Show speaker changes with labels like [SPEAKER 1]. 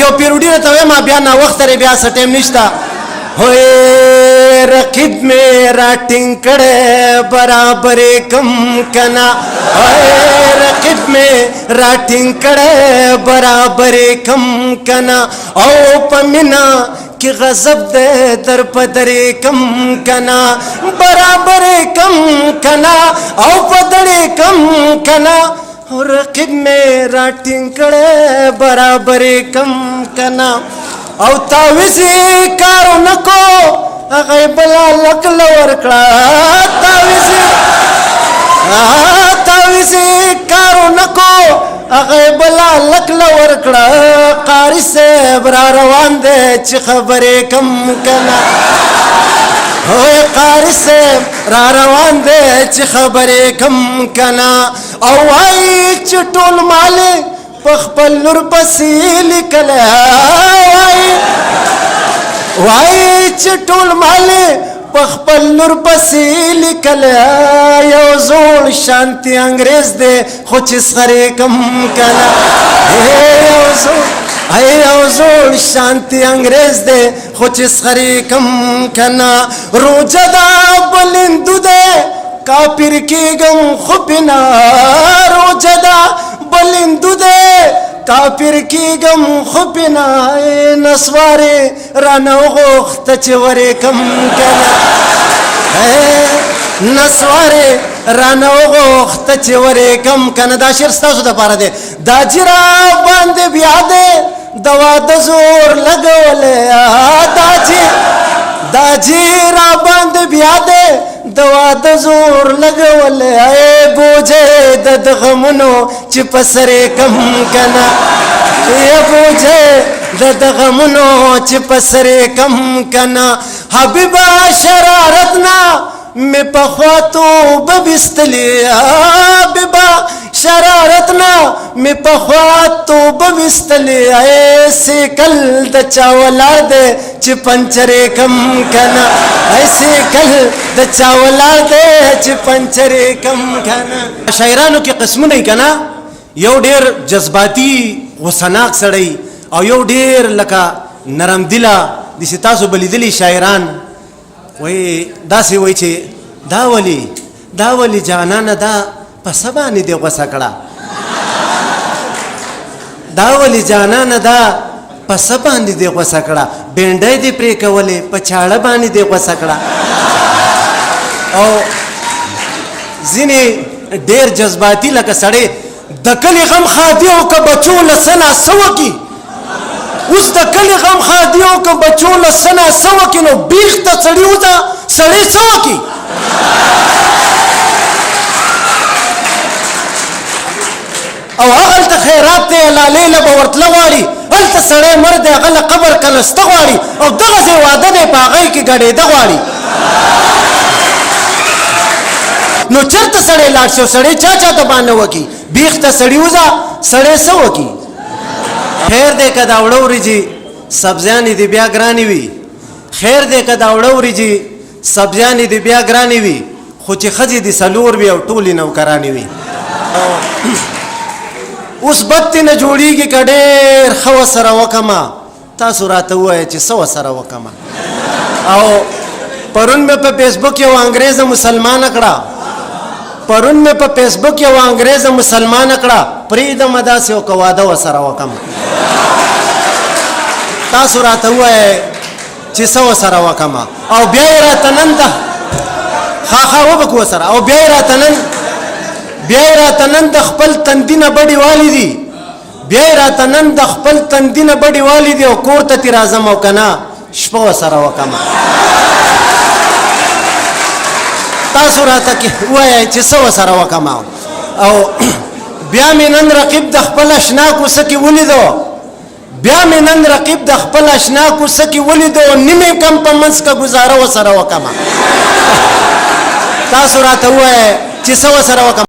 [SPEAKER 1] یو پیروډی ته ما بیا نا وخت لري بیا سټیم نشتا ہوئے رقیب میرا ٹنکڑے برابر کم کنا ہوئے رقیب میرا ٹنکڑے برابر کم کنا او پمنا کہ غضب دے در پدرے کم کنا برابر کم کنا او پدرے کم کنا رقیب میرا ٹنکڑے برابر کم کنا او تاویزی کارو نکو اغی بلا لکل ورکڑا تاویزی کارو نکو اغی بلا لکل ورکڑا قاری سے برا روان دے چی خبرے کم کنا ہوئے قاری سے را روان دے چی خبرے کم کنا او آئی چٹول مالے پخپل نور پسی لکلے وائی چٹول مالے پخپل نور پسی لکلے یو زول شانتی انگریز دے خوچ اسخرے کم کنا یو زول شانتی انگریز دے خوچ اسخرے کم کنا روجدا بلندو دے کافر کی گم خوبنا روجدا بلندو دے کافر کی گم خوبنا نسوارے رانو غوخت چورے کم کنا نسوارے رانو غوخت چورے کم کنا دا شیر ستاسو دا پارا دے دا جرا باندے بیادے دوا دزور لگولے دا جیرا باندے بیادے دوا دزور لگولے اے بوجھے دد غمونو چی پسرے کم کنا اے بوجھے دد غمونو چی پسرے کم کنا حبیبا شرارتنا میں پخواتو ببستلی حبیبا شرارتنا میں پخواتو ببستلی ایسے کل دا چاولا دے چی پنچرے کم کنا ایسے کل دا چاولا دے چی پنچرے کم کنا شاعرانو کی قسمو نہیں کنا یو دیر جذباتی غصناک سڑی او یو دیر لکا نرم دلا دیسی تاسو بلی دلی شاعران وی دا سی وی چی دا ولی جانانا دا پسبانی دے غصکڑا دا ولی جانانا دا پسبانی دے غصکڑا بینڈائی دے پریکا ولی پچھاڑا بانی دے غصکڑا او زینی دیر جذباتی لکا سڑے دکلی غم خادیوں کا بچوں لسنا سوا کی اس دکلی غم خادیوں کا بچوں لسنا سوا کی نو بیخ تا سڑیو تا سڑی سوا کی او اغل تا خیرات تے لالے لبا ورطلواری ال تا سڑے مرد اغل قبر کنستغواری او دغز وعدہ دے پاغائی کی گڑے دغواری نو چرت سڑے لاٹ شو سڑے چاچا تا بانو کی بیخ تا سڑیوزا سڑے سو کی خیر دے کا داوڑوری جی سبزیانی دی بیا گرانی وی خیر دے کا داوڑوری جی سبزیانی دی بیا گرانی وی خوچی خزی دی سلور وی او طولی نو کرانی وی اس بطی نجوڑی کی کڑیر خو سر وکما تاسو راتا ہوا ہے چی سو سر وکما او پرون میں پہ پیس بک یو انگریز مسلمان اکڑا پرون میں پہ پیس بک یو انگریز مسلمان اکڑا پرید مدا سے وکوادا و سر وکما تاسو راتا ہوا ہے چی سو سر وکما او بیائی راتا نندا خواہ و بکو سر او بیائی راتا نند بیائی راتا نند خپل تندین بڑی والی دی بیائی راتا نند خپل تندین بڑی والی دی او کورتا تی رازم او کنا شپو سر وکما تاسو راتا کی وای چی سو سر وکما او بیا می نن رقیب د خپل اشناکو سکی ولیدو بیا می نن رقیب د خپل اشناکو سکی ولیدو نیمه کم په منس کا گزاره و سر وکما تاسو راتا وای چی سو سر وکما